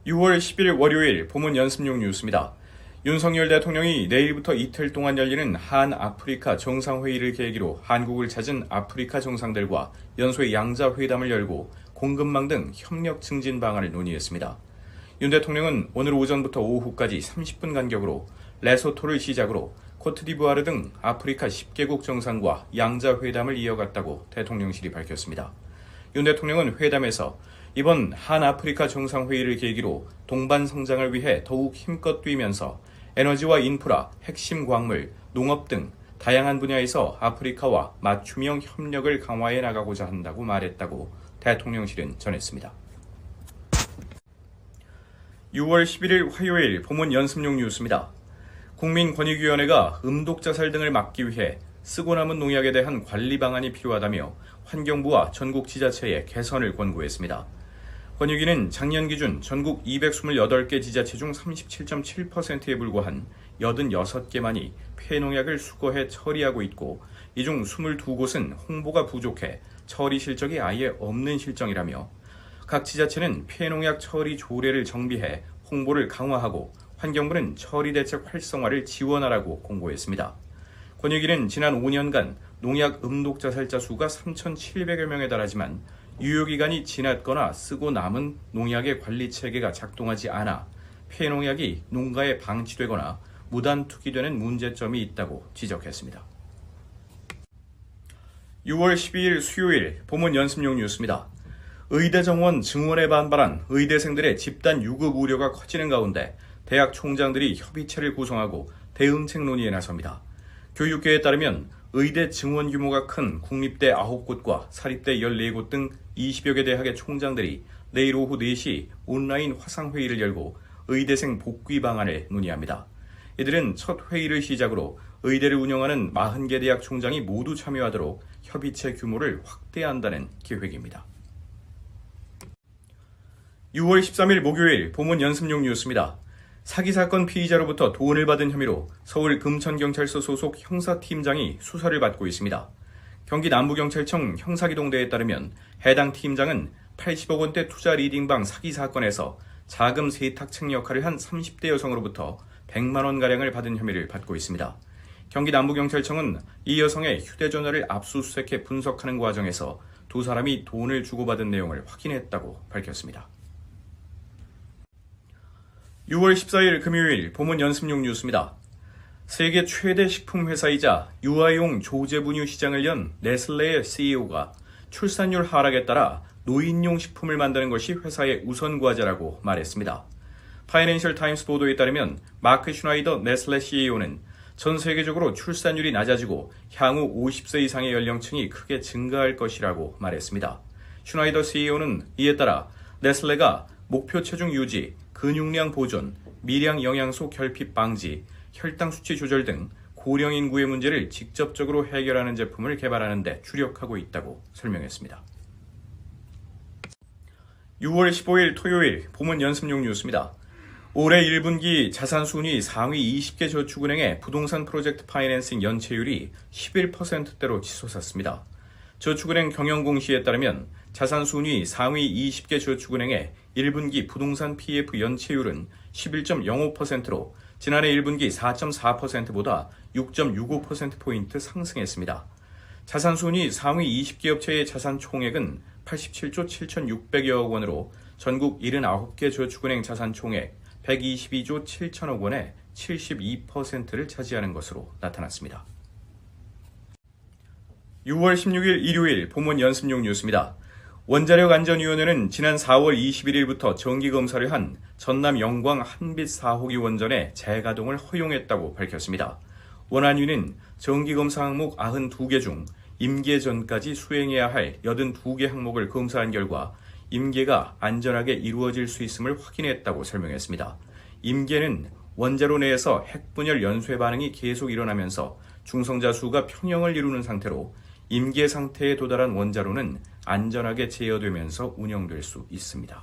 6월 10일 월요일 보문 연습용 뉴스입니다. 윤석열 대통령이 내일부터 이틀 동안 열리는 한아프리카 정상회의를 계기로 한국을 찾은 아프리카 정상들과 연소의 양자회담을 열고 공급망 등 협력 증진 방안을 논의했습니다. 윤 대통령은 오늘 오전부터 오후까지 30분 간격으로 레소토를 시작으로 코트디부아르 등 아프리카 10개국 정상과 양자회담을 이어갔다고 대통령실이 밝혔습니다. 윤 대통령은 회담에서 이번 한아프리카 정상회의를 계기로 동반 성장을 위해 더욱 힘껏 뛰면서 에너지와 인프라, 핵심 광물, 농업 등 다양한 분야에서 아프리카와 맞춤형 협력을 강화해 나가고자 한다고 말했다고 대통령실은 전했습니다. 6월 11일 화요일 보문 연습용 뉴스입니다. 국민권익위원회가 음독자살 등을 막기 위해 쓰고 남은 농약에 대한 관리 방안이 필요하다며 환경부와 전국 지자체에 개선을 권고했습니다. 권익위는 작년 기준 전국 228개 지자체 중 37.7%에 불과한 86개만이 폐농약을 수거해 처리하고 있고 이 중 22곳은 홍보가 부족해 처리 실적이 아예 없는 실정이라며 각 지자체는 폐농약 처리 조례를 정비해 홍보를 강화하고 환경부는 처리 대책 활성화를 지원하라고 공고했습니다. 권익위는 지난 5년간 농약 음독자살자 수가 3,700여 명에 달하지만 유효기간이 지났거나 쓰고 남은 농약의 관리 체계가 작동하지 않아 폐농약이 농가에 방치되거나 무단 투기되는 문제점이 있다고 지적했습니다. 6월 12일 수요일 보문 연습용 뉴스입니다. 의대 정원 증원에 반발한 의대생들의 집단 유급 우려가 커지는 가운데 대학 총장들이 협의체를 구성하고 대응책 논의에 나섭니다. 교육계에 따르면 의대 증원 규모가 큰 국립대 9곳과 사립대 14곳 등 20여 개 대학의 총장들이 내일 오후 4시 온라인 화상회의를 열고 의대생 복귀 방안을 논의합니다. 이들은 첫 회의를 시작으로 의대를 운영하는 40개 대학 총장이 모두 참여하도록 협의체 규모를 확대한다는 계획입니다. 6월 13일 목요일 보문 연습용 뉴스입니다. 사기 사건 피의자로부터 돈을 받은 혐의로 서울 금천경찰서 소속 형사팀장이 수사를 받고 있습니다. 경기 남부경찰청 형사기동대에 따르면 해당 팀장은 80억 원대 투자 리딩방 사기 사건에서 자금 세탁책 역할을 한 30대 여성으로부터 100만 원가량을 받은 혐의를 받고 있습니다. 경기 남부경찰청은 이 여성의 휴대전화를 압수수색해 분석하는 과정에서 두 사람이 돈을 주고받은 내용을 확인했다고 밝혔습니다. 6월 14일 금요일 보문 연습용 뉴스입니다. 세계 최대 식품회사이자 유아용 조제분유 시장을 연 네슬레의 CEO가 출산율 하락에 따라 노인용 식품을 만드는 것이 회사의 우선 과제라고 말했습니다. 파이낸셜 타임스 보도에 따르면 마크 슈나이더 네슬레 CEO는 전 세계적으로 출산율이 낮아지고 향후 50세 이상의 연령층이 크게 증가할 것이라고 말했습니다. 슈나이더 CEO는 이에 따라 네슬레가 목표 체중 유지, 근육량 보존, 미량 영양소 결핍 방지, 혈당 수치 조절 등 고령 인구의 문제를 직접적으로 해결하는 제품을 개발하는 데 주력하고 있다고 설명했습니다. 6월 15일 토요일 보문 연습용 뉴스입니다. 올해 1분기 자산순위 상위 20개 저축은행의 부동산 프로젝트 파이낸싱 연체율이 11%대로 치솟았습니다. 저축은행 경영공시에 따르면 자산순위 상위 20개 저축은행의 1분기 부동산 PF 연체율은 11.05%로 지난해 1분기 4.4%보다 6.65%포인트 상승했습니다. 자산순위 상위 20개 업체의 자산 총액은 87조 7,600여억 원으로 전국 79개 저축은행 자산 총액 122조 7천억 원의 72%를 차지하는 것으로 나타났습니다. 6월 16일 일요일 보문 연습용 뉴스입니다. 원자력안전위원회는 지난 4월 21일부터 정기검사를 한 전남 영광 한빛 4호기 원전의 재가동을 허용했다고 밝혔습니다. 원안위는 정기검사 항목 92개 중 임계 전까지 수행해야 할 82개 항목을 검사한 결과 임계가 안전하게 이루어질 수 있음을 확인했다고 설명했습니다. 임계는 원자로 내에서 핵분열 연쇄 반응이 계속 일어나면서 중성자 수가 평형을 이루는 상태로 임계 상태에 도달한 원자로는 안전하게 제어되면서 운영될 수 있습니다.